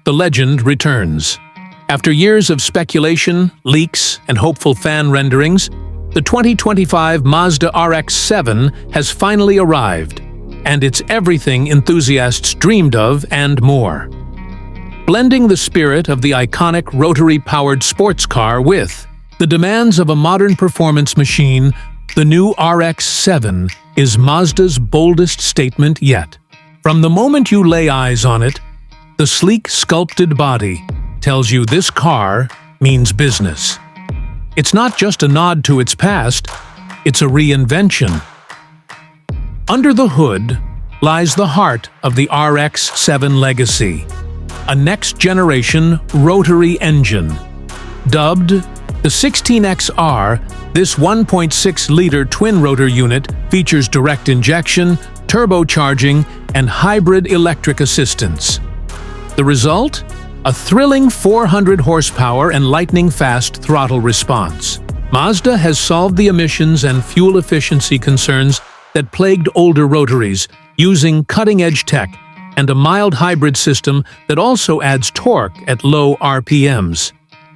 the legend returns. After years of speculation, leaks, and hopeful fan renderings, the 2025 Mazda RX-7 has finally arrived, and it's everything enthusiasts dreamed of and more. Blending the spirit of the iconic Rotary-powered sports car with the demands of a modern performance machine, the new RX-7 is Mazda's boldest statement yet. From the moment you lay eyes on it, the sleek, sculpted body tells you this car means business. It's not just a nod to its past, it's a reinvention. Under the hood lies the heart of the RX-7 legacy, a next-generation rotary engine. Dubbed the 16XR, this 1.6-liter twin-rotor unit features direct injection, turbocharging, and hybrid electric assistance. The result? A thrilling 400 horsepower and lightning-fast throttle response. Mazda has solved the emissions and fuel efficiency concerns that plagued older Rotaries using cutting-edge tech and a mild hybrid system that also adds torque at low RPMs.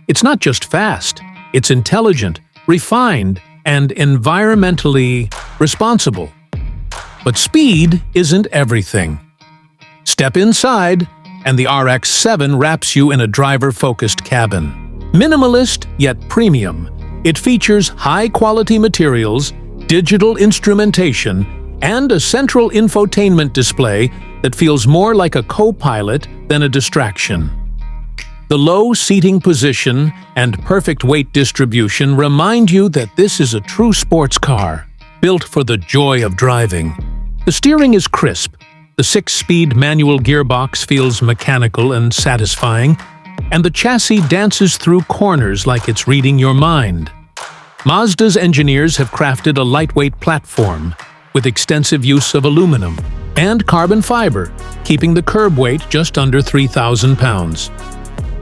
It's not just fast, it's intelligent, refined, and environmentally responsible. But speed isn't everything. Step inside, and the RX-7 wraps you in a driver-focused cabin. Minimalist yet premium, it features high-quality materials, digital instrumentation, and a central infotainment display that feels more like a co-pilot than a distraction. The low seating position and perfect weight distribution remind you that this is a true sports car, built for the joy of driving. The steering is crisp, the 6-speed manual gearbox feels mechanical and satisfying, and the chassis dances through corners like it's reading your mind. Mazda's engineers have crafted a lightweight platform with extensive use of aluminum and carbon fiber, keeping the curb weight just under 3,000 pounds.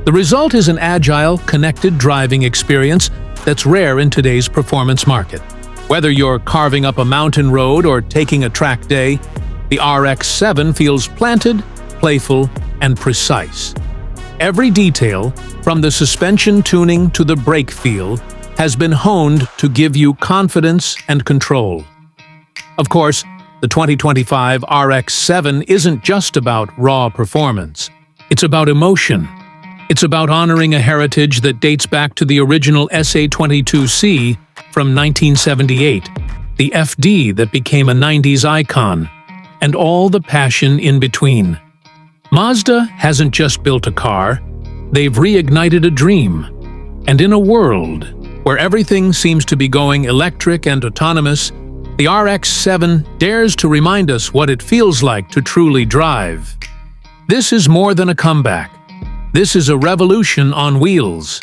The result is an agile, connected driving experience that's rare in today's performance market. Whether you're carving up a mountain road or taking a track day, the RX-7 feels planted, playful, and precise. Every detail, from the suspension tuning to the brake feel, has been honed to give you confidence and control. Of course, the 2025 RX-7 isn't just about raw performance. It's about emotion. It's about honoring a heritage that dates back to the original SA22C from 1978, the FD that became a 90s icon, and all the passion in between. Mazda hasn't just built a car, they've reignited a dream. And in a world where everything seems to be going electric and autonomous, the RX-7 dares to remind us what it feels like to truly drive. This is more than a comeback. This is a revolution on wheels.